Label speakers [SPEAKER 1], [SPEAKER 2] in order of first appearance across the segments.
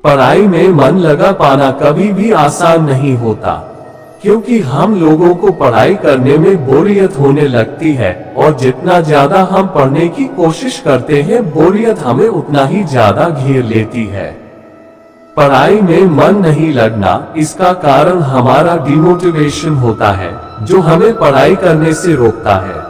[SPEAKER 1] पढ़ाई में मन लगा पाना कभी भी आसान नहीं होता, क्योंकि हम लोगों को पढ़ाई करने में बोरियत होने लगती है और जितना ज्यादा हम पढ़ने की कोशिश करते हैं बोरियत हमें उतना ही ज्यादा घेर लेती है। पढ़ाई में मन नहीं लगना, इसका कारण हमारा डिमोटिवेशन होता है जो हमें पढ़ाई करने से रोकता है।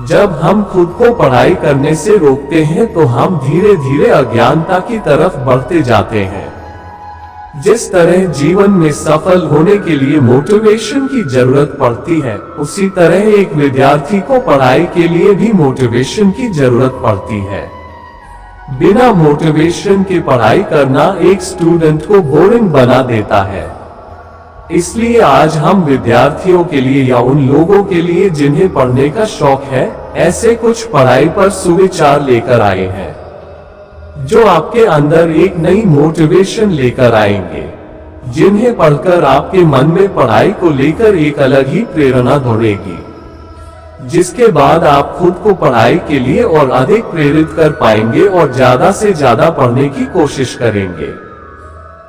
[SPEAKER 1] जब हम खुद को पढ़ाई करने से रोकते हैं तो हम धीरे धीरे अज्ञानता की तरफ बढ़ते जाते हैं। जिस तरह जीवन में सफल होने के लिए मोटिवेशन की जरूरत पड़ती है, उसी तरह एक विद्यार्थी को पढ़ाई के लिए भी मोटिवेशन की जरूरत पड़ती है। बिना मोटिवेशन के पढ़ाई करना एक स्टूडेंट को बोरिंग बना देता है। इसलिए आज हम विद्यार्थियों के लिए या उन लोगों के लिए जिन्हें पढ़ने का शौक है, ऐसे कुछ पढ़ाई पर सुविचार लेकर आए हैं जो आपके अंदर एक नई मोटिवेशन लेकर आएंगे, जिन्हें पढ़कर आपके मन में पढ़ाई को लेकर एक अलग ही प्रेरणा दौड़ेगी, जिसके बाद आप खुद को पढ़ाई के लिए और अधिक प्रेरित कर पाएंगे और ज्यादा से ज्यादा पढ़ने की कोशिश करेंगे।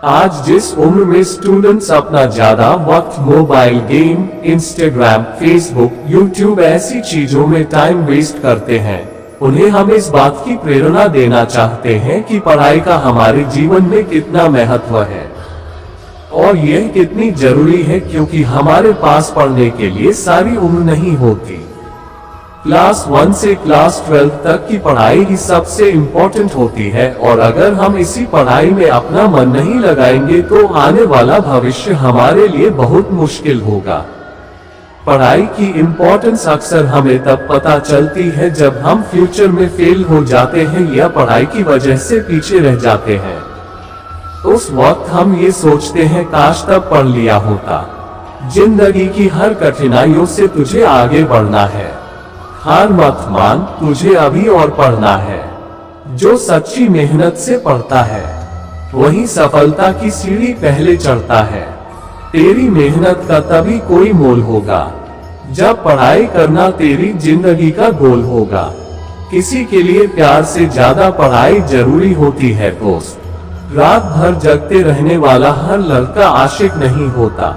[SPEAKER 1] आज जिस उम्र में स्टूडेंट्स अपना ज्यादा वक्त mobile game, Instagram, Facebook, YouTube ऐसी चीजों में टाइम वेस्ट करते हैं, उन्हें हम इस बात की प्रेरणा देना चाहते हैं कि पढ़ाई का हमारे जीवन में कितना महत्व है और यह कितनी जरूरी है, क्योंकि हमारे पास पढ़ने के लिए सारी उम्र नहीं होती। क्लास 1 से क्लास 12 तक की पढ़ाई ही सबसे इम्पोर्टेंट होती है और अगर हम इसी पढ़ाई में अपना मन नहीं लगाएंगे तो आने वाला भविष्य हमारे लिए बहुत मुश्किल होगा। पढ़ाई की इम्पोर्टेंस अक्सर हमें तब पता चलती है जब हम फ्यूचर में फेल हो जाते हैं या पढ़ाई की वजह से पीछे रह जाते हैं। उस वक्त हम ये सोचते हैं काश तब पढ़ लिया होता। जिंदगी की हर कठिनाइयों से तुझे आगे बढ़ना है, हार मत मान, तुझे अभी और पढ़ना है। जो सच्ची मेहनत से पढ़ता है वही सफलता की सीढ़ी पहले चढ़ता है। तेरी मेहनत का तभी कोई मोल होगा जब पढ़ाई करना तेरी जिंदगी का गोल होगा। किसी के लिए प्यार से ज्यादा पढ़ाई जरूरी होती है दोस्त। रात भर जगते रहने वाला हर लड़का आशिक नहीं होता।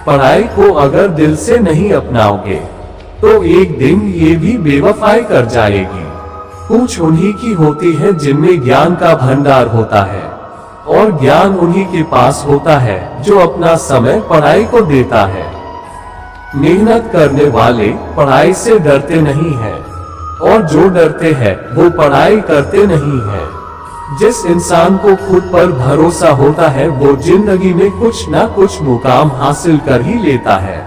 [SPEAKER 1] पढ़ाई को अगर दिल से नहीं अपनाओगे तो एक दिन ये भी बेवफाई कर जाएगी। कुछ उन्हीं की होती है जिनमें ज्ञान का भंडार होता है और ज्ञान उन्हीं के पास होता है जो अपना समय पढ़ाई को देता है। मेहनत करने वाले पढ़ाई से डरते नहीं हैं और जो डरते हैं वो पढ़ाई करते नहीं हैं। जिस इंसान को खुद पर भरोसा होता है वो जिंदगी में कुछ न कुछ मुकाम हासिल कर ही लेता है।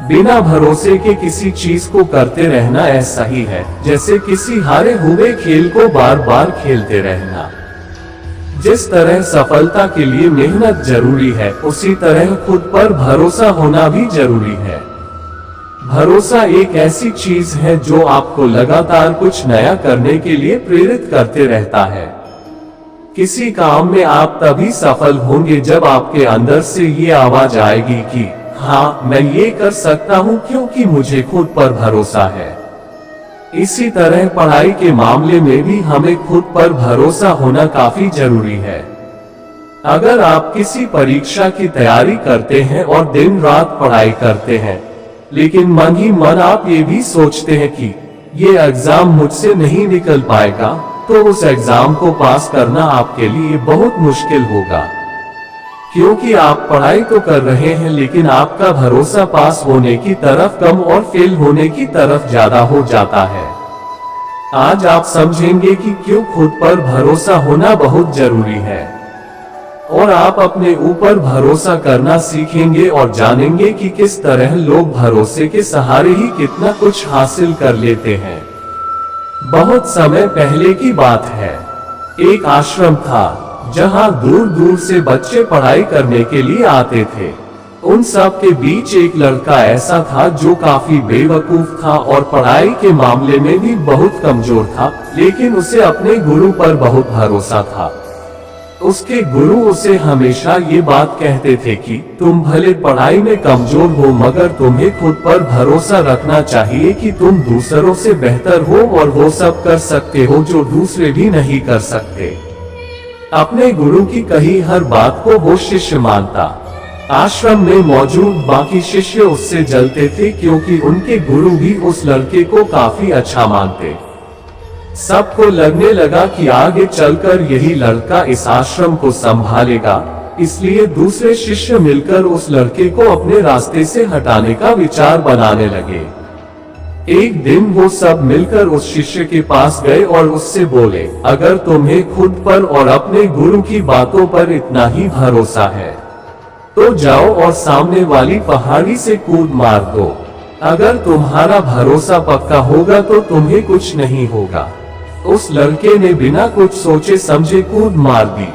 [SPEAKER 1] बिना भरोसे के किसी चीज को करते रहना ऐसा ही है जैसे किसी हारे हुए खेल को बार बार खेलते रहना। जिस तरह सफलता के लिए मेहनत जरूरी है, उसी तरह खुद पर भरोसा होना भी जरूरी है। भरोसा एक ऐसी चीज है जो आपको लगातार कुछ नया करने के लिए प्रेरित करते रहता है। किसी काम में आप तभी सफल होंगे जब आपके अंदर से ये आवाज आएगी कि हाँ, मैं ये कर सकता हूँ क्योंकि मुझे खुद पर भरोसा है। इसी तरह पढ़ाई के मामले में भी हमें खुद पर भरोसा होना काफी जरूरी है। अगर आप किसी परीक्षा की तैयारी करते हैं और दिन रात पढ़ाई करते हैं, लेकिन मन ही मन आप ये भी सोचते हैं कि ये एग्जाम मुझसे नहीं निकल पाएगा, तो उस एग्जाम को पास करना आपके लिए बहुत मुश्किल होगा, क्योंकि आप पढ़ाई तो कर रहे हैं लेकिन आपका भरोसा पास होने की तरफ कम और फेल होने की तरफ ज्यादा हो जाता है। आज आप समझेंगे कि क्यों खुद पर भरोसा होना बहुत जरूरी है और आप अपने ऊपर भरोसा करना सीखेंगे और जानेंगे कि किस तरह लोग भरोसे के सहारे ही कितना कुछ हासिल कर लेते हैं। बहुत समय पहले की बात है, एक आश्रम था जहां दूर दूर से बच्चे पढ़ाई करने के लिए आते थे। उन सब के बीच एक लड़का ऐसा था जो काफी बेवकूफ था और पढ़ाई के मामले में भी बहुत कमजोर था, लेकिन उसे अपने गुरु पर बहुत भरोसा था। उसके गुरु उसे हमेशा ये बात कहते थे कि तुम भले पढ़ाई में कमजोर हो मगर तुम्हें खुद पर भरोसा रखना चाहिए कि तुम दूसरों से बेहतर हो और वो सब कर सकते हो जो दूसरे भी नहीं कर सकते। अपने गुरु की कही हर बात को वो शिष्य मानता। आश्रम में मौजूद बाकी शिष्य उससे जलते थे क्योंकि उनके गुरु भी उस लड़के को काफी अच्छा मानते। सबको लगने लगा कि आगे चलकर यही लड़का इस आश्रम को संभालेगा, इसलिए दूसरे शिष्य मिलकर उस लड़के को अपने रास्ते से हटाने का विचार बनाने लगे। एक दिन वो सब मिलकर उस शिष्य के पास गए और उससे बोले, अगर तुम्हें खुद पर और अपने गुरु की बातों पर इतना ही भरोसा है तो जाओ और सामने वाली पहाड़ी से कूद मार दो। अगर तुम्हारा भरोसा पक्का होगा तो तुम्हें कुछ नहीं होगा। उस लड़के ने बिना कुछ सोचे समझे कूद मार दी।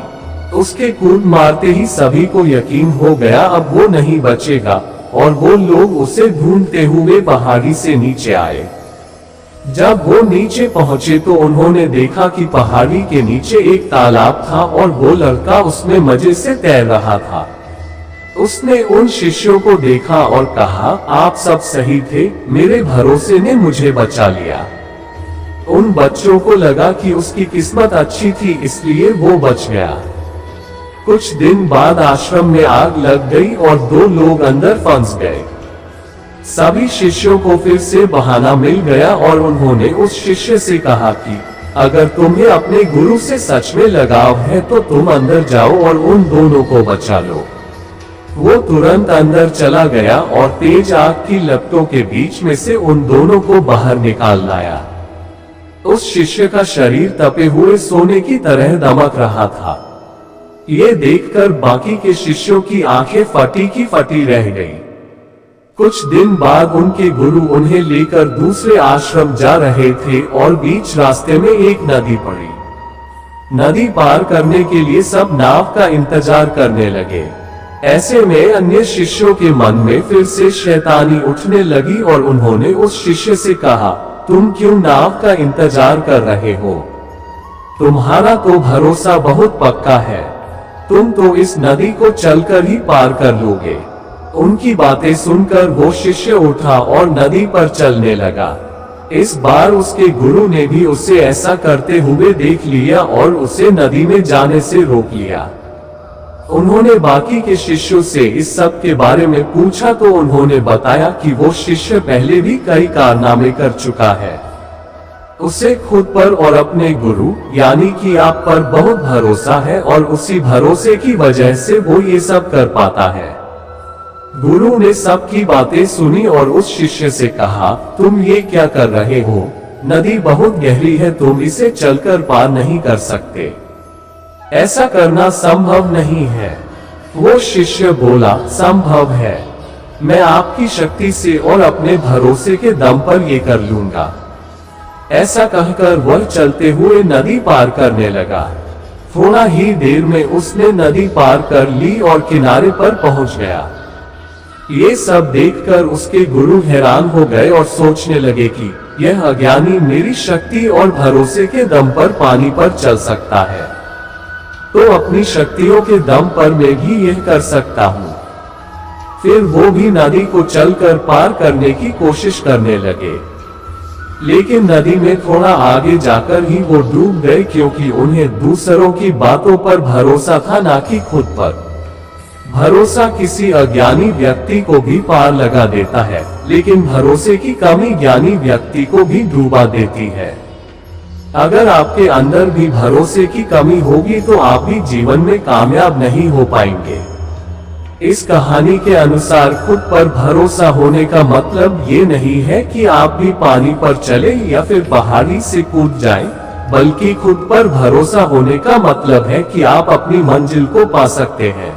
[SPEAKER 1] उसके कूद मारते ही सभी को यकीन हो गया अब वो नहीं बचेगा, और वो लोग उसे ढूंढते हुए पहाड़ी से नीचे आए। जब वो नीचे पहुंचे तो उन्होंने देखा कि पहाड़ी के नीचे एक तालाब था और वो लड़का उसमें मजे से तैर रहा था। उसने उन शिष्यों को देखा और कहा, आप सब सही थे, मेरे भरोसे ने मुझे बचा लिया। उन बच्चों को लगा कि उसकी किस्मत अच्छी थी इसलिए वो बच गया। कुछ दिन बाद आश्रम में आग लग गई और 2 लोग अंदर फंस गए। सभी शिष्यों को फिर से बहाना मिल गया और उन्होंने उस शिष्य से कहा कि अगर तुम्हें अपने गुरु से सच में लगाव है तो तुम अंदर जाओ और उन दोनों को बचा लो। वो तुरंत अंदर चला गया और तेज आग की लपटों के बीच में से उन दोनों को बाहर निकाल लाया। उस शिष्य का शरीर तपे हुए सोने की तरह दमक रहा था। ये देखकर बाकी के शिष्यों की आंखें फटी की फटी रह गई। कुछ दिन बाद उनके गुरु उन्हें लेकर दूसरे आश्रम जा रहे थे और बीच रास्ते में एक नदी पड़ी। नदी पार करने के लिए सब नाव का इंतजार करने लगे। ऐसे में अन्य शिष्यों के मन में फिर से शैतानी उठने लगी और उन्होंने उस शिष्य से कहा, तुम क्यों नाव का इंतजार कर रहे हो? तुम्हारा तो भरोसा बहुत पक्का है, तुम तो इस नदी को चलकर ही पार कर लोगे। उनकी बातें सुनकर वो शिष्य उठा और नदी पर चलने लगा। इस बार उसके गुरु ने भी उसे ऐसा करते हुए देख लिया और उसे नदी में जाने से रोक लिया। उन्होंने बाकी के शिष्यों से इस सब के बारे में पूछा तो उन्होंने बताया कि वो शिष्य पहले भी कई कारनामे कर चुका है। उसे खुद पर और अपने गुरु यानी कि आप पर बहुत भरोसा है और उसी भरोसे की वजह से वो ये सब कर पाता है। गुरु ने सबकी बातें सुनी और उस शिष्य से कहा, तुम ये क्या कर रहे हो? नदी बहुत गहरी है, तुम इसे चलकर पार नहीं कर सकते। ऐसा करना संभव नहीं है। वो शिष्य बोला, संभव है, मैं आपकी शक्ति से और अपने भरोसे के दम पर ये कर लूंगा। ऐसा कहकर वह चलते हुए नदी पार करने लगा। थोड़ा ही देर में उसने नदी पार कर ली और किनारे पर पहुंच गया। ये सब देखकर उसके गुरु हैरान हो गए और सोचने लगे कि यह अज्ञानी मेरी शक्ति और भरोसे के दम पर पानी पर चल सकता है, तो अपनी शक्तियों के दम पर मैं भी यह कर सकता हूँ। फिर वो भी नदी को चलकर पार करने की कोशिश करने लगे, लेकिन नदी में थोड़ा आगे जाकर ही वो डूब गए क्योंकि उन्हें दूसरों की बातों पर भरोसा था, ना कि खुद पर। भरोसा किसी अज्ञानी व्यक्ति को भी पार लगा देता है, लेकिन भरोसे की कमी ज्ञानी व्यक्ति को भी डूबा देती है। अगर आपके अंदर भी भरोसे की कमी होगी तो आप भी जीवन में कामयाब नहीं हो पाएंगे। इस कहानी के अनुसार खुद पर भरोसा होने का मतलब ये नहीं है कि आप भी पानी पर चले या फिर पहाड़ी से कूद जाएं, बल्कि खुद पर भरोसा होने का मतलब है कि आप अपनी मंजिल को पा सकते हैं।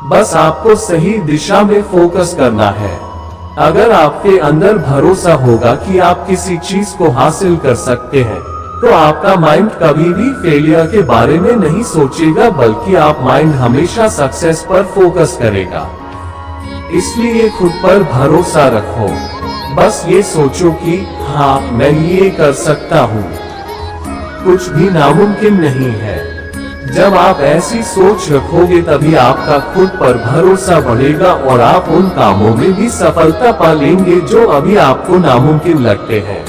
[SPEAKER 1] बस आपको सही दिशा में फोकस करना है। अगर आपके अंदर भरोसा होगा कि आप किसी चीज को हासिल कर सकते हैं, तो आपका माइंड कभी भी फेलियर के बारे में नहीं सोचेगा, बल्कि आप माइंड हमेशा सक्सेस पर फोकस करेगा। इसलिए खुद पर भरोसा रखो। बस ये सोचो कि हाँ, मैं ये कर सकता हूँ, कुछ भी नामुमकिन नहीं है। जब आप ऐसी सोच रखोगे तभी आपका खुद पर भरोसा बढ़ेगा और आप उन कामों में भी सफलता पा लेंगे जो अभी आपको नामुमकिन लगते हैं।